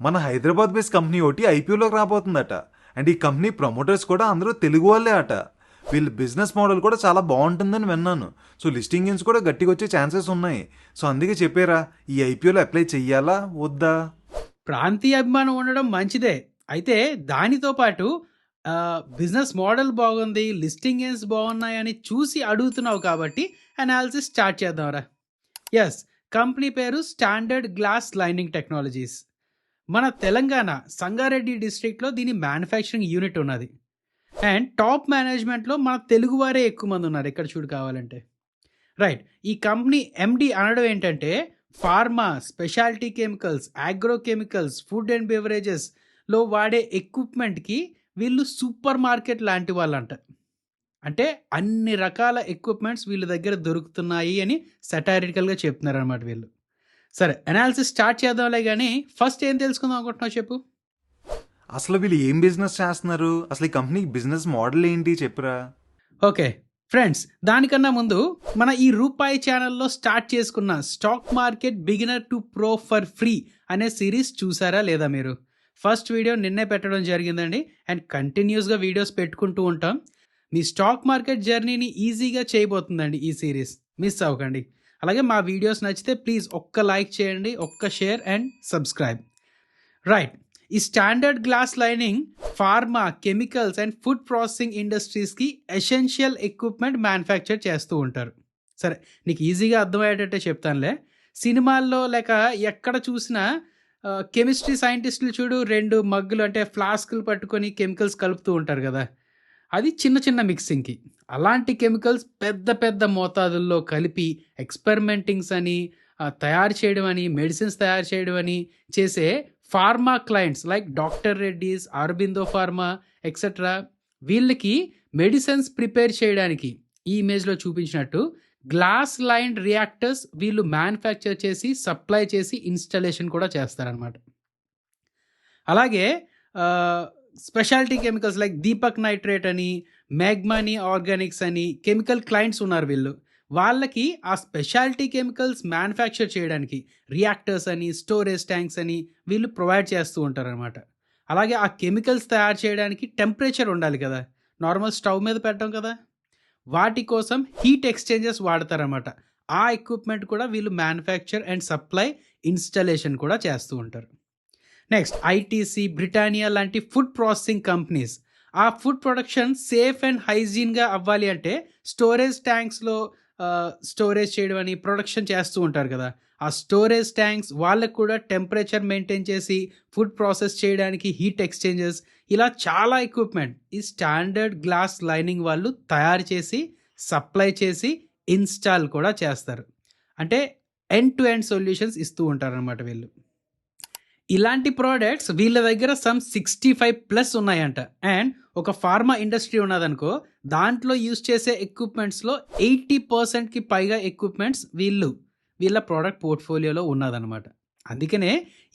మన Hyderabad base company ఒకటి ఐపీఓలోకి రాబోతుందట. And ఈ కంపెనీ ప్రమోటర్స్ కూడా అందరూ తెలుగు వాళ్ళే అట. వీళ్ళ బిజినెస్ మోడల్ కూడా చాలా బాగుంటుందని విన్నాను. సో లిస్టింగ్స్ కూడా గట్టిగా వచ్చే ఛాన్సెస్ ఉన్నాయి. సో అందుకే చెప్పారా, ఈ ఐపీఓలో అప్లై చెయ్యాలా వద్దా? ప్రాంతీయ అభిమానం ఉండడం మంచిదే. అయితే దానితో పాటు బిజినెస్ మోడల్ బాగుంది, లిస్టింగ్ గేమ్స్ బాగున్నాయని చూసి అడుగుతున్నావు కాబట్టి అనాలిసిస్ స్టార్ట్ చేద్దాంరా. ఎస్, కంపెనీ పేరు స్టాండర్డ్ గ్లాస్ లైనింగ్ టెక్నాలజీస్. మన తెలంగాణ సంగారెడ్డి డిస్ట్రిక్ట్లో దీని మ్యానుఫ్యాక్చరింగ్ యూనిట్ ఉన్నది. అండ్ టాప్ మేనేజ్మెంట్లో మన తెలుగువారే ఎక్కువ మంది ఉన్నారు ఇక్కడ చూడు కావాలంటే. రైట్, ఈ కంపెనీ ఎండి అనడం ఏంటంటే pharma, speciality chemicals, agro chemicals, food and బెవరేజెస్లో వాడే ఎక్విప్మెంట్కి వీళ్ళు సూపర్ మార్కెట్ లాంటి వాళ్ళు అంట. అంటే అన్ని రకాల ఎక్విప్మెంట్స్ వీళ్ళ దగ్గర దొరుకుతున్నాయి అని సెటారిటికల్గా చెప్తున్నారు అనమాట వీళ్ళు. సరే, అనాలిసిస్ స్టార్ట్ చేద్దాంలే, కానీ ఫస్ట్ ఏం తెలుసుకుందాం అనుకుంటున్నావు చెప్పు. అసలు వీళ్ళు ఏం బిజినెస్ చేస్తున్నారు, అసలు ఈ కంపెనీ బిజినెస్ మోడల్ ఏంటి చెప్పురా. ఓకే ఫ్రెండ్స్, దానికన్నా ముందు మన ఈ రూపాయి ఛానల్లో స్టార్ట్ చేసుకున్న stock market beginner to pro for free అనే సిరీస్ చూసారా లేదా మీరు? ఫస్ట్ వీడియో నిన్నే పెట్టడం జరిగిందండి. అండ్ కంటిన్యూస్గా వీడియోస్ పెట్టుకుంటూ ఉంటాం. మీ స్టాక్ మార్కెట్ జర్నీని ఈజీగా చేయబోతుందండి ఈ సిరీస్, మిస్ అవ్వకండి. అలాగే మా వీడియోస్ నచ్చితే ప్లీజ్ ఒక్క లైక్ చేయండి, ఒక్క షేర్ అండ్ సబ్స్క్రైబ్. రైట్, ఈ standard glass lining pharma, chemicals and food processing ఇండస్ట్రీస్కి ఎసెన్షియల్ ఎక్విప్మెంట్ మ్యానుఫ్యాక్చర్ చేస్తూ ఉంటారు. సరే, నీకు ఈజీగా అర్థమయ్యేటట్టే చెప్తానులే. సినిమాల్లో లేక ఎక్కడ చూసినా కెమిస్ట్రీ సైంటిస్టులు చూడు 2 మగ్గులు అంటే ఫ్లాస్కులు పట్టుకొని కెమికల్స్ కలుపుతూ ఉంటారు కదా, అది చిన్న చిన్న మిక్సింగ్కి. అలాంటి కెమికల్స్ పెద్ద పెద్ద మోతాదుల్లో కలిపి ఎక్స్పెరిమెంటింగ్స్ అని తయారు చేయడం అని, మెడిసిన్స్ తయారు చేయడం అని చేసే pharma clients like doctor Reddy's, Aurobindo pharma etcetera, వీళ్ళకి మెడిసిన్స్ ప్రిపేర్ చేయడానికి ఈ ఇమేజ్లో చూపించినట్టు గ్లాస్ లైన్ రియాక్టర్స్ వీళ్ళు మ్యానుఫ్యాక్చర్ చేసి సప్లై చేసి ఇన్స్టాలేషన్ కూడా చేస్తారనమాట. అలాగే speciality chemicals like Deepak nitrate అని, మ్యాగ్మానీ ఆర్గానిక్స్ అని కెమికల్ క్లయింట్స్ ఉన్నారు వీళ్ళు. వాళ్ళకి ఆ స్పెషాలిటీ కెమికల్స్ మ్యానుఫ్యాక్చర్ చేయడానికి రియాక్టర్స్ అని, స్టోరేజ్ ట్యాంక్స్ అని వీళ్ళు ప్రొవైడ్ చేస్తూ ఉంటారనమాట. అలాగే ఆ కెమికల్స్ తయారు చేయడానికి టెంపరేచర్ ఉండాలి కదా, నార్మల్ స్టవ్ మీద పెట్టడం కదా, వాటి కోసం హీట్ ఎక్స్చేంజెస్ వాడతారనమాట. ఆ ఎక్విప్మెంట్ కూడా వీళ్ళు మ్యానుఫ్యాక్చర్ అండ్ సప్లై, ఇన్స్టాలేషన్ కూడా చేస్తూ ఉంటారు. నెక్స్ట్, ఐటీసీ, బ్రిటానియా లాంటి ఫుడ్ ప్రాసెసింగ్ కంపెనీస్ ఆ ఫుడ్ ప్రొడక్షన్ సేఫ్ అండ్ హైజీన్గా అవ్వాలి అంటే స్టోరేజ్ ట్యాంక్స్లో స్టోరేజ్ చేయడం అని ప్రొడక్షన్ చేస్తూ ఉంటారు కదా, ఆ స్టోరేజ్ ట్యాంక్స్ వాళ్ళకు కూడా టెంపరేచర్ మెయింటైన్ చేసి ఫుడ్ ప్రాసెస్ చేయడానికి హీట్ ఎక్స్చేంజెస్, ఇలా చాలా ఎక్విప్మెంట్ ఈ స్టాండర్డ్ గ్లాస్ లైనింగ్ వాళ్ళు తయారు చేసి సప్లై చేసి ఇన్స్టాల్ కూడా చేస్తారు. అంటే ఎండ్ టు ఎండ్ సొల్యూషన్స్ ఇస్తూ ఉంటారనమాట వీళ్ళు. ఇలాంటి ప్రోడక్ట్స్ వీళ్ళ దగ్గర సమ్ 65+ ఉన్నాయంట. అండ్ ఒక ఫార్మా ఇండస్ట్రీ ఉన్నదనుకో, దాంట్లో యూజ్ చేసే ఎక్విప్మెంట్స్లో 80%కి పైగా ఎక్విప్మెంట్స్ వీళ్ళ ప్రోడక్ట్ పోర్ట్ఫోలియోలో ఉన్నదనమాట. అందుకనే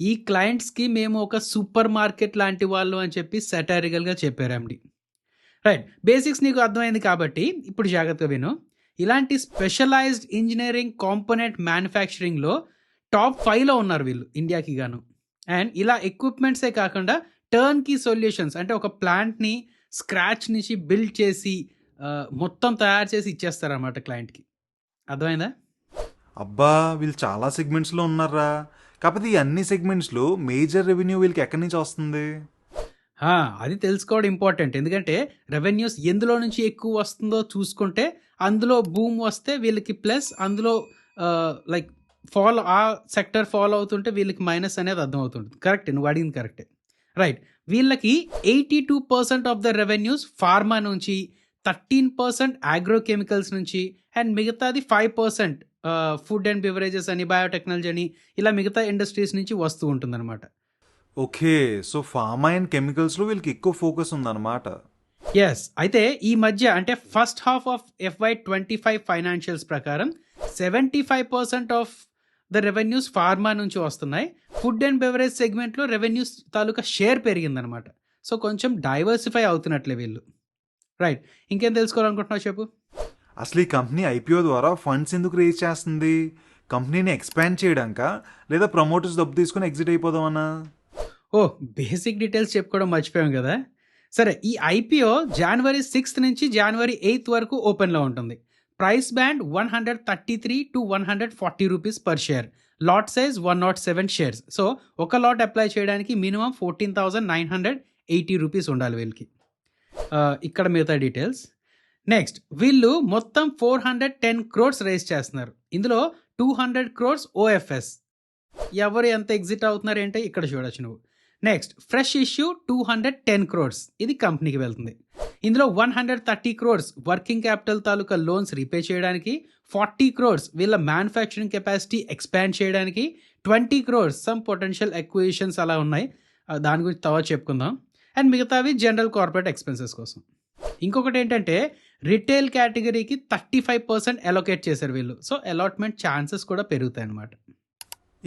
ఈ క్లయింట్స్కి మేము ఒక సూపర్ మార్కెట్ లాంటి వాళ్ళు అని చెప్పి సెటారికల్గా చెప్పారు ఎండి. రైట్, బేసిక్స్ నీకు అర్థమైంది కాబట్టి ఇప్పుడు జాగ్రత్తగా విను. ఇలాంటి స్పెషలైజ్డ్ ఇంజనీరింగ్ కాంపోనెంట్ మ్యానుఫ్యాక్చరింగ్లో టాప్ 5లో ఉన్నారు వీళ్ళు ఇండియాకి గాను. అండ్ ఇలా ఎక్విప్మెంట్సే కాకుండా టర్న్ కీ సొల్యూషన్స్, అంటే ఒక ప్లాంట్ని స్క్రాచ్ నుంచి బిల్డ్ చేసి మొత్తం తయారు చేసి ఇచ్చేస్తారన్నమాట క్లయింట్కి. అర్థమైందా? అబ్బా, వీళ్ళు చాలా సెగ్మెంట్స్లో ఉన్నారా. కాకపోతే ఈ అన్ని సెగ్మెంట్స్లో మేజర్ రెవెన్యూ వీళ్ళకి ఎక్కడి నుంచి వస్తుంది? అది తెలుసుకోవడం ఇంపార్టెంట్. ఎందుకంటే రెవెన్యూస్ ఎందులో నుంచి ఎక్కువ వస్తుందో చూసుకుంటే అందులో బూమ్ వస్తే వీళ్ళకి ప్లస్, అందులో లైక్ ఆ సెక్టర్ ఫాలో అవుతుంటే వీళ్ళకి మైనస్ అనేది అర్థమవుతుంటుంది. కరెక్ట్, నువ్వు అడిగింది కరెక్టే. రైట్, వీళ్ళకి 82% ఆఫ్ ద రెవెన్యూస్ ఫార్మా నుంచి, 13% అగ్రో కెమికల్స్ నుంచి, అండ్ మిగతాది 5% ఫుడ్ అండ్ బెవరేజెస్ అని, బయోటెక్నాలజీ అని, ఇలా మిగతా ఇండస్ట్రీస్ నుంచి వస్తూ ఉంటుందన్నమాట. ఓకే, సో ఫార్మా అండ్ కెమికల్స్లో వీళ్ళకి ఎక్కువ ఫోకస్ ఉందన్నమాట. ఎస్, అయితే ఈ మధ్య అంటే first half of FY25 financials ప్రకారం 75% ఆఫ్ ద రెవెన్యూస్ ఫార్మా నుంచి వస్తున్నాయి. ఫుడ్ అండ్ బెవరేజ్ సెగ్మెంట్లో రెవెన్యూస్ తాలూకా షేర్ పెరిగిందనమాట. సో కొంచెం డైవర్సిఫై అవుతున్నట్లే వీళ్ళు. రైట్, ఇంకేం తెలుసుకోవాలనుకుంటున్నావు చెప్పు. అసలు ఈ కంపెనీ ఐపీఓ ద్వారా ఫండ్స్ ఎందుకు రేజ్ చేస్తుంది? కంపెనీని ఎక్స్పాండ్ చేయడానికా, లేదా ప్రమోటర్స్ డబ్బు తీసుకుని ఎగ్జిట్ అయిపోదామన్నా? బేసిక్ డీటెయిల్స్ చెప్పుకోవడం మర్చిపోయాం కదా! సరే, ఈ ఐపీఓ జనవరి 6 నుంచి జనవరి 8 వరకు ఓపెన్‌లో ఉంటుంది. Price band ₹133-140 per share. Lot size 107 shares. So, ఒక లాట్ అప్లై చేయడానికి మినిమమ్ ₹14,980 ఉండాలి వీళ్ళకి. ఇక్కడ మిగతా డీటెయిల్స్. నెక్స్ట్, వీళ్ళు మొత్తం 410 క్రోర్స్ రైజ్ చేస్తున్నారు. ఇందులో 200 క్రోర్స్ ఓఎఫ్ఎస్. ఎవరు ఎంత ఎగ్జిట్ అవుతున్నారు ఏంటి ఇక్కడ చూడొచ్చు నువ్వు. Next, fresh issue 210 crores. ఇది కంపెనీకి వెళ్తుంది. ఇందులో 130 క్రోర్స్ వర్కింగ్ క్యాపిటల్ తాలూకా లోన్స్ రీపే చేయడానికి, 40 క్రోర్స్ వీళ్ళ మ్యానుఫ్యాక్చరింగ్ కెపాసిటీ ఎక్స్పాండ్ చేయడానికి, 20 క్రోర్స్ సమ్ పొటెన్షియల్ ఎక్విజిషన్స్ అలా ఉన్నాయి. దాని గురించి తర్వాత చెప్పుకుందాం. అండ్ మిగతావి జనరల్ కార్పొరేట్ ఎక్స్పెన్సెస్ కోసం. ఇంకొకటి ఏంటంటే రిటైల్ కేటగిరీకి 35% అలొకేట్ చేశారు వీళ్ళు. సో అలాట్మెంట్ ఛాన్సెస్ కూడా పెరుగుతాయి అన్నమాట.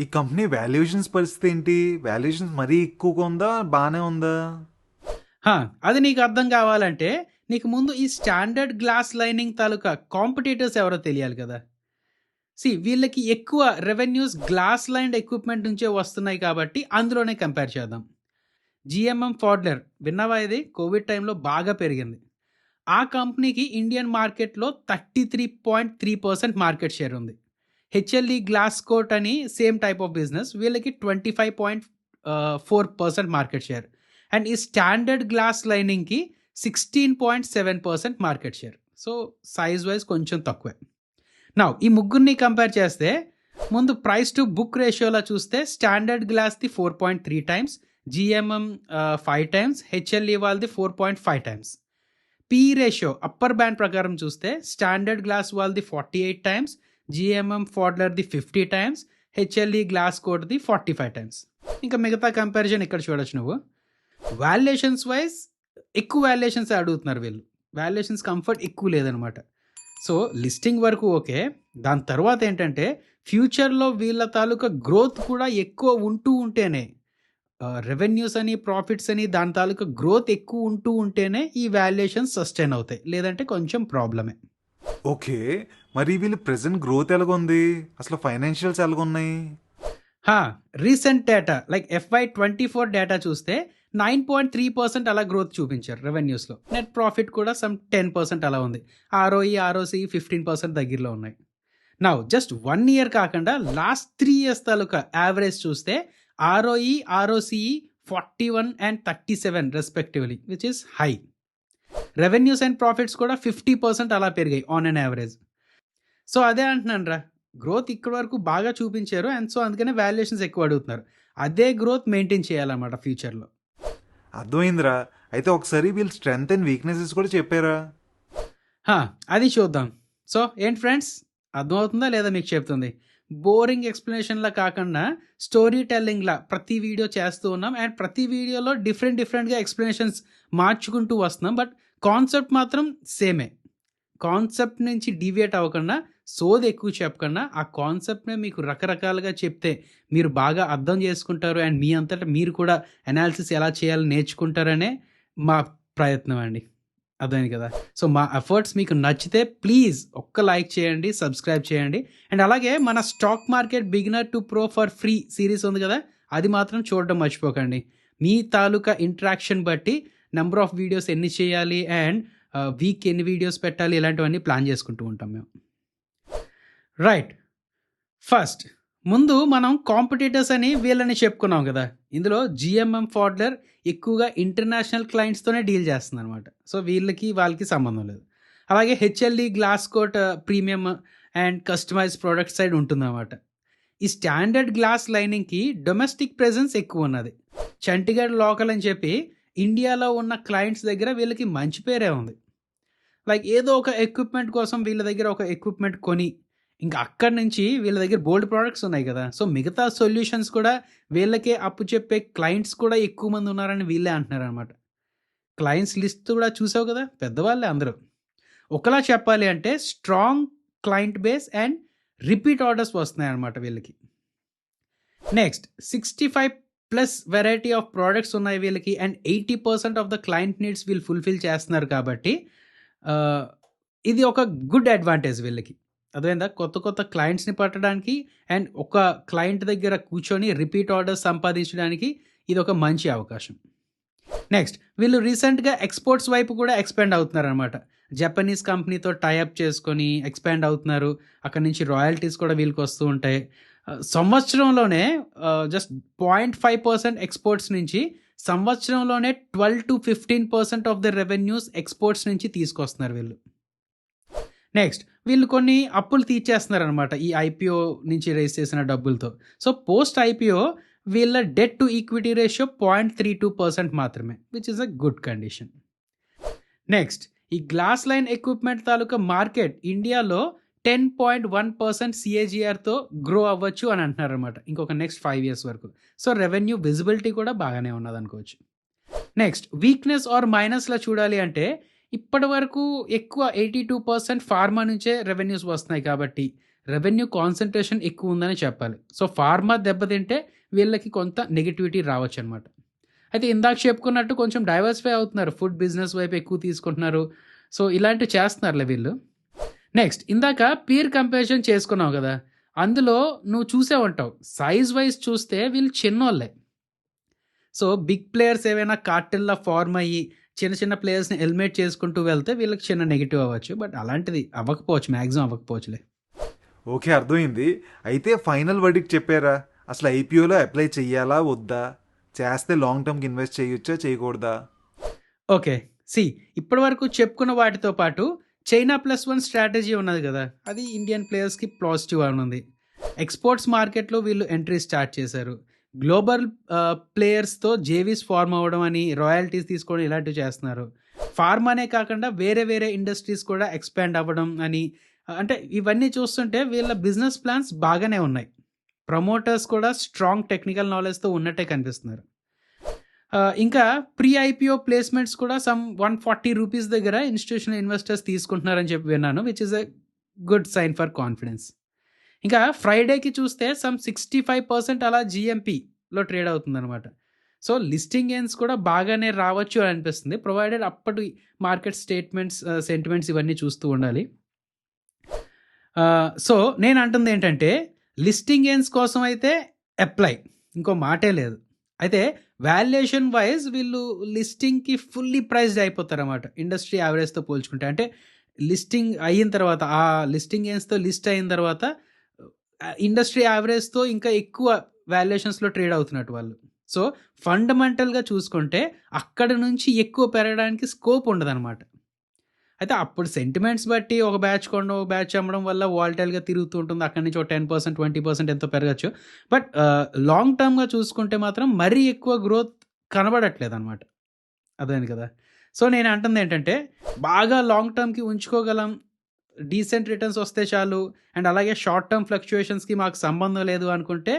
ఈ కంపెనీ వాల్యుయేషన్స్ పరిస్థితి ఏంటి? వాల్యుయేషన్స్ మరీ ఎక్కువగా ఉందా? బాగానే ఉందా? అది నీకు అర్థం కావాలంటే నీకు ముందు ఈ స్టాండర్డ్ గ్లాస్ లైనింగ్ తాలూకా కాంపిటీటర్స్ ఎవరో తెలియాలి కదా. వీళ్ళకి ఎక్కువ రెవెన్యూస్ గ్లాస్ లైన్డ్ ఎక్విప్మెంట్ నుంచే వస్తున్నాయి కాబట్టి అందులోనే కంపేర్ చేద్దాం. జిఎంఎం ఫాడ్లర్ విన్నావా? ఇది కోవిడ్ టైంలో బాగా పెరిగింది. ఆ కంపెనీకి ఇండియన్ మార్కెట్లో 33.3% మార్కెట్ షేర్ ఉంది. హెచ్ఎల్ఈ గ్లాస్ కోట్ అని సేమ్ టైప్ ఆఫ్ బిజినెస్, వీళ్ళకి 25.4% మార్కెట్ షేర్. అండ్ ఈ స్టాండర్డ్ గ్లాస్ లైనింగ్కి 16.7% market share. So size wise కొంచెం తక్కువే. నౌ ఈ ముగ్గురిని కంపేర్ చేస్తే ముందు ప్రైస్ టు బుక్ రేషియోలో చూస్తే స్టాండర్డ్ గ్లాస్ది 4.3 టైమ్స్, జిఎంఎం 5 టైమ్స్, హెచ్ఎల్ఈ వాళ్ళది 4.5 times. PE ratio upper band ప్రకారం చూస్తే స్టాండర్డ్ గ్లాస్ వాళ్ళది 48 టైమ్స్, జిఎంఎం ఫాడ్లర్ది 50 టైమ్స్, హెచ్ఎల్ఈ గ్లాస్ కోడ్ది 45 టైమ్స్. ఇంకా మిగతా కంపారిజన్ ఇక్కడ చూడొచ్చు నువ్వు. వాల్యుయేషన్స్ వైజ్ ఎక్కువ వాల్యుయేషన్స్ అడుగుతున్నారు వీళ్ళు. వాల్యుయేషన్స్ కంఫర్ట్ ఎక్కువ లేదనమాట. సో లిస్టింగ్ వరకు ఓకే. దాని తర్వాత ఏంటంటే ఫ్యూచర్లో వీళ్ళ తాలూకా గ్రోత్ కూడా ఎక్కువ ఉంటూ ఉంటేనే, రెవెన్యూస్ అని ప్రాఫిట్స్ అని దాని తాలూకా గ్రోత్ ఎక్కువ ఉంటూ ఉంటేనే ఈ వాల్యుయేషన్స్ సస్టైన్ అవుతాయి, లేదంటే కొంచెం ప్రాబ్లమే. ఓకే, మరి వీళ్ళు ప్రెసెంట్ గ్రోత్ ఎలాగుంది? అసలు ఫైనాన్షియల్స్ ఎలాగున్నాయి? Recent data like FY24 data చూస్తే 9.3% అలా గ్రోత్ చూపించారు రెవెన్యూస్లో. నెట్ ప్రాఫిట్ కూడా సమ్ 10% అలా ఉంది. ROE 15% దగ్గరలో ఉన్నాయి. నౌ జస్ట్ 1 ఇయర్ కాకుండా లాస్ట్ 3 ఇయర్స్ తాలూకా యావరేజ్ చూస్తే ROCE 41 and 37 respectively, which is high. Revenues and profits కూడా 50% అలా పెరిగాయి ఆన్ అన్ యావరేజ్. సో అదే అంటున్నాను రా, గ్రోత్ ఇక్కడ వరకు బాగా చూపించారు అండ్ సో అందుకనే వాల్యుయేషన్స్ ఎక్కువ అడుగుతున్నారు. అదే గ్రోత్ మెయింటైన్ చేయాలన్నమాట ఫ్యూచర్లో. అర్థమైందిరా. అయితే ఒకసారి వీళ్ళు స్ట్రెంగ్త్ అండ్ వీక్నెసెస్ కూడా చెప్పారా? అది చూద్దాం. సో ఏంటి ఫ్రెండ్స్, అర్థమవుతుందా లేదా మీకు చెప్తుంది? బోరింగ్ ఎక్స్ప్లెనేషన్లా కాకుండా స్టోరీ టెల్లింగ్లా ప్రతి వీడియో చేస్తూ ఉన్నాం. అండ్ ప్రతి వీడియోలో డిఫరెంట్గా ఎక్స్ప్లెనేషన్స్ మార్చుకుంటూ వస్తున్నాం. బట్ కాన్సెప్ట్ మాత్రం సేమే. కాన్సెప్ట్ నుంచి డీవియేట్ అవ్వకుండా, సోది ఎక్కువ చెప్పకుండా, ఆ కాన్సెప్ట్నే మీకు రకరకాలుగా చెప్తే మీరు బాగా అర్థం చేసుకుంటారు అండ్ మీ అంతటా మీరు కూడా అనాలిసిస్ ఎలా చేయాలో నేర్చుకుంటారనే మా ప్రయత్నం అండి. అర్థమైంది కదా? సో మా ఎఫర్ట్స్ మీకు నచ్చితే ప్లీజ్ ఒక్క లైక్ చేయండి, సబ్స్క్రైబ్ చేయండి. అండ్ అలాగే మన stock market beginner to pro for free series ఉంది కదా, అది మాత్రం చూడడం మర్చిపోకండి. మీ తాలూకా ఇంట్రాక్షన్ బట్టి నెంబర్ ఆఫ్ వీడియోస్ ఎన్ని చేయాలి అండ్ వీక్ ఎన్ని వీడియోస్ పెట్టాలి, ఇలాంటివన్నీ ప్లాన్ చేసుకుంటూ ఉంటాం మేము. రైట్, ఫస్ట్ ముందు మనం కాంపిటీటర్స్ అని వీళ్ళని చెప్పుకున్నాం కదా. ఇందులో జిఎంఎం ఫాడ్లర్ ఎక్కువగా ఇంటర్నేషనల్ క్లయింట్స్తోనే డీల్ చేస్తుంది అనమాట. సో వాళ్ళకి సంబంధం లేదు. అలాగే HLE glass coat premium and customise product side ఉంటుందన్నమాట. ఈ స్టాండర్డ్ గ్లాస్ లైనింగ్కి డొమెస్టిక్ ప్రెజెన్స్ ఎక్కువ ఉన్నది. చండీగఢ్ లోకల్ అని చెప్పి ఇండియాలో ఉన్న క్లయింట్స్ దగ్గర వీళ్ళకి మంచి పేరే ఉంది. లైక్ ఏదో ఒక ఎక్విప్మెంట్ కోసం వీళ్ళ దగ్గర ఒక ఎక్విప్మెంట్ కొని ఇంకా అక్కడి నుంచి వీళ్ళ దగ్గర బోల్డ్ ప్రోడక్ట్స్ ఉన్నాయి కదా. సో మిగతా సొల్యూషన్స్ కూడా వీళ్ళకే అప్పు చెప్పే క్లయింట్స్ కూడా ఎక్కువ మంది ఉన్నారని వీళ్ళే అంటున్నారు అనమాట. క్లయింట్స్ లిస్ట్ కూడా చూసావు కదా, పెద్దవాళ్ళే అందరూ. ఒకలా చెప్పాలి అంటే strong client base and repeat orders వస్తున్నాయి అనమాట వీళ్ళకి. నెక్స్ట్ 65+ వెరైటీ ఆఫ్ ప్రోడక్ట్స్ ఉన్నాయి వీళ్ళకి and 80% of the client needs వీళ్ళు ఫుల్ఫిల్ చేస్తున్నారు కాబట్టి ఇది ఒక గుడ్ అడ్వాంటేజ్ వీళ్ళకి. అర్థమైందా? కొత్త కొత్త క్లయింట్స్‌ని పట్టడానికి అండ్ ఒక క్లయింట్ దగ్గర కూర్చొని రిపీట్ ఆర్డర్స్ సంపాదించడానికి ఇదొక మంచి అవకాశం. నెక్స్ట్ వీళ్ళు రీసెంట్‌గా ఎక్స్‌పోర్ట్స్ వైపు కూడా ఎక్స్‌పాండ్ అవుతున్నారనమాట. జపనీస్ కంపెనీతో టై అప్ చేసుకొని ఎక్స్‌పాండ్ అవుతున్నారు. అక్కడి నుంచి రాయల్టీస్ కూడా వీళ్ళకొస్తూ ఉంటాయి. సంవత్సరంలోనే జస్ట్ 0.5% ఎక్స్‌పోర్ట్స్ నుంచి సంవత్సరంలోనే 12-15% ఆఫ్ ద రెవెన్యూస్ ఎక్స్‌పోర్ట్స్ నుంచి తీసుకొస్తున్నారు వీళ్ళు. నెక్స్ట్ వీళ్ళు కొన్ని అప్పులు తీర్చేస్తున్నారనమాట ఈ ఐపీఓ నుంచి రైజ్ చేసిన డబ్బులతో. సో పోస్ట్ ఐపీఓ వీళ్ళ డెట్ టు ఈక్విటీ రేషియో 0.32% మాత్రమే, which is a good condition. Next ఈ గ్లాస్ లైన్ ఎక్విప్మెంట్ తాలూకా మార్కెట్ ఇండియాలో 10.1% సిఏజిఆర్తో గ్రో అవ్వచ్చు అని అంటున్నారు అనమాట ఇంకొక నెక్స్ట్ 5 years వరకు. సో రెవెన్యూ విజిబిలిటీ కూడా బాగానే ఉన్నది అనుకోవచ్చు. నెక్స్ట్ వీక్నెస్ ఆర్ మైనస్లో చూడాలి అంటే ఇప్పటి వరకు ఎక్కువ 82% ఫార్మా నుంచే రెవెన్యూస్ వస్తున్నాయి కాబట్టి రెవెన్యూ కాన్సన్ట్రేషన్ ఎక్కువ ఉందని చెప్పాలి. సో ఫార్మా దెబ్బతింటే వీళ్ళకి కొంత నెగిటివిటీ రావచ్చు అనమాట. అయితే ఇందాక చెప్పుకున్నట్టు కొంచెం డైవర్సిఫై అవుతున్నారు, ఫుడ్ బిజినెస్ వైపు ఎక్కువ తీసుకుంటున్నారు. సో ఇలాంటివి చేస్తున్నారులే వీళ్ళు. నెక్స్ట్ ఇందాక పీర్ కంపారిజన్ చేసుకున్నావు కదా, అందులో నువ్వు చూసే ఉంటావు సైజ్ వైజ్ చూస్తే వీళ్ళు చిన్నోళ్ళే. సో బిగ్ ప్లేయర్స్ ఏవైనా కార్టెల్లా ఫార్మ్ అయ్యి చిన్న చిన్న ప్లేయర్స్ని ఎలిమినేట్ చేసుకుంటూ వెళ్తే వీళ్ళకి చిన్న నెగిటివ్ అవ్వచ్చు. బట్ అలాంటిది అవ్వకపోవచ్చు, మ్యాక్సిమం అవ్వకపోవచ్చులే. ఓకే, అర్థమైంది. అయితే ఫైనల్ వర్డిక్ట్ చెప్పారా? అసలు ఐపీఓలో అప్లై చెయ్యాలా వద్దా? చేస్తే లాంగ్ టర్మ్కి ఇన్వెస్ట్ చేయొచ్చా చేయకూడదా? ఓకే ఇప్పటి వరకు చెప్పుకున్న వాటితో పాటు చైనా +1 స్ట్రాటజీ ఉన్నది కదా, అది ఇండియన్ ప్లేయర్స్కి పాజిటివ్ అని ఉంది. ఎక్స్పోర్ట్స్ మార్కెట్లో వీళ్ళు ఎంట్రీ స్టార్ట్ చేశారు. గ్లోబల్ ప్లేయర్స్తో జేవీస్ ఫార్మ్ అవ్వడం అని, రాయల్టీస్ తీసుకోవడం ఇలాంటివి చేస్తున్నారు. ఫార్మానే కాకుండా వేరే వేరే ఇండస్ట్రీస్ కూడా ఎక్స్పాండ్ అవ్వడం అని, అంటే ఇవన్నీ చూస్తుంటే వీళ్ళ బిజినెస్ ప్లాన్స్ బాగానే ఉన్నాయి. ప్రమోటర్స్ కూడా స్ట్రాంగ్ టెక్నికల్ నాలెడ్జ్తో ఉన్నట్టే కనిపిస్తున్నారు. ఇంకా ప్రీ ఐపీఓ ప్లేస్మెంట్స్ కూడా సమ్ 140 రూపీస్ దగ్గర ఇన్స్టిట్యూషనల్ ఇన్వెస్టర్స్ తీసుకుంటున్నారని చెప్పి విన్నాను, which is a good sign for confidence. ఇంకా ఫ్రైడేకి చూస్తే సమ్ 65% అలా జిఎంపీలో ట్రేడ్ అవుతుందన్నమాట. సో లిస్టింగ్ గెయిన్స్ కూడా బాగానే రావచ్చు అని అనిపిస్తుంది, ప్రొవైడెడ్ అప్పటి మార్కెట్ స్టేట్మెంట్స్ సెంటిమెంట్స్ ఇవన్నీ చూస్తూ ఉండాలి. సో నేను అంటుంది ఏంటంటే లిస్టింగ్ గెయిన్స్ కోసం అయితే అప్లై, ఇంకో మాటే లేదు. అయితే వాల్యుయేషన్ వైజ్ వీళ్ళు లిస్టింగ్కి ఫుల్లీ ప్రైజ్డ్ అయిపోతారు అన్నమాట ఇండస్ట్రీ యావరేజ్తో పోల్చుకుంటే. అంటే లిస్టింగ్ అయిన తర్వాత, ఆ లిస్టింగ్ గెయిన్స్తో లిస్ట్ అయిన తర్వాత ఇండస్ట్రీ యావరేజ్తో ఇంకా ఎక్కువ వాల్యుయేషన్స్లో ట్రేడ్ అవుతున్నట్టు వాళ్ళు. సో ఫండమెంటల్గా చూసుకుంటే అక్కడ నుంచి ఎక్కువ పెరగడానికి స్కోప్ ఉండదన్నమాట. అయితే అప్పుడు సెంటిమెంట్స్ బట్టి ఒక బ్యాచ్ కొనడం, ఒక బ్యాచ్ అమ్మడం వల్ల వాల్టైల్గా తిరుగుతూ ఉంటుంది. అక్కడి నుంచి ఒక 10%, 20% ఎంతో పెరగచ్చు. బట్ లాంగ్ టర్మ్గా చూసుకుంటే మాత్రం మరీ ఎక్కువ గ్రోత్ కనబడట్లేదు అనమాట. అదేంది కదా. సో నేను అంటుంది ఏంటంటే బాగా లాంగ్ టర్మ్కి ఉంచుకోగలం, డీసెంట్ రిటర్న్స్ వస్తే చాలు, అండ్ అలాగే షార్ట్ టర్మ్ ఫ్లక్చుయేషన్స్కి మాకు సంబంధం లేదు అనుకుంటే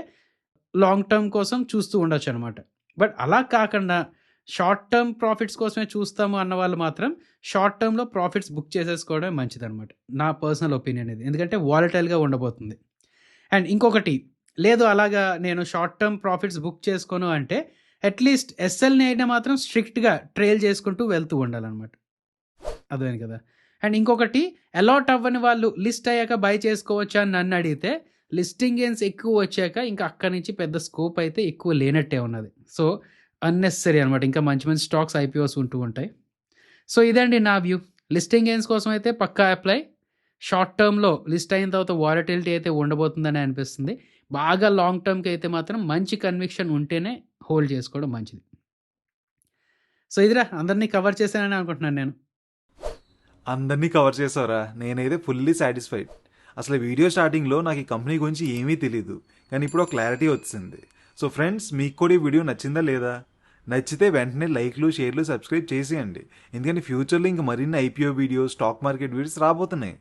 లాంగ్ టర్మ్ కోసం చూస్తూ ఉండొచ్చు అనమాట. బట్ అలా కాకుండా షార్ట్ టర్మ్ ప్రాఫిట్స్ కోసమే చూస్తాము అన్న వాళ్ళు మాత్రం షార్ట్ టర్మ్లో ప్రాఫిట్స్ బుక్ చేసేసుకోవడమే మంచిదన్నమాట, నా పర్సనల్ ఒపీనియన్ ఇది. ఎందుకంటే వాలటైల్గా ఉండబోతుంది. అండ్ ఇంకొకటి లేదు, అలాగా నేను షార్ట్ టర్మ్ ప్రాఫిట్స్ బుక్ చేసుకోను అంటే అట్లీస్ట్ ఎస్ఎల్ని అయినా మాత్రం స్ట్రిక్ట్గా ట్రైల్ చేసుకుంటూ వెళ్తూ ఉండాలన్నమాట. అదే కదా. అండ్ ఇంకొకటి అలాట్ అవ్వని వాళ్ళు లిస్ట్ అయ్యాక బై చేసుకోవచ్చా అని నన్ను అడిగితే లిస్టింగ్ గెయిన్స్ ఎక్కువ వచ్చాక ఇంకా అక్కడి నుంచి పెద్ద స్కోప్ అయితే ఎక్కువ లేనట్టే ఉన్నది. సో అన్నెసరీ అనమాట, ఇంకా మంచి మంచి స్టాక్స్ ఐపీఓస్ ఉంటూ ఉంటాయి. సో ఇదండి నా వ్యూ. లిస్టింగ్ గెయిన్స్ కోసం అయితే పక్కా అప్లై, షార్ట్ టర్మ్లో లిస్ట్ అయిన తర్వాత వాలటిలిటీ అయితే ఉండబోతుందని అనిపిస్తుంది. బాగా లాంగ్ టర్మ్కి అయితే మాత్రం మంచి కన్విక్షన్ ఉంటేనే హోల్డ్ చేసుకోవడం మంచిది. సో ఇదిరా, అందరినీ కవర్ చేశానని అనుకుంటున్నాను నేను. అందరినీ కవర్ చేసావురా, నేనైతే ఫుల్లీ సాటిస్ఫైడ్. అసలు వీడియో స్టార్టింగ్లో నాకు ఈ కంపెనీ గురించి ఏమీ తెలియదు, కానీ ఇప్పుడు క్లారిటీ వచ్చింది. సో ఫ్రెండ్స్, మీకు కూడా ఈ వీడియో నచ్చిందా లేదా? నచ్చితే వెంటనే లైక్లు, షేర్లు, సబ్స్క్రైబ్ చేసేయండి. ఎందుకంటే ఫ్యూచర్లో ఇంకా మరిన్ని IPO videos, stock market videos రాబోతున్నాయి.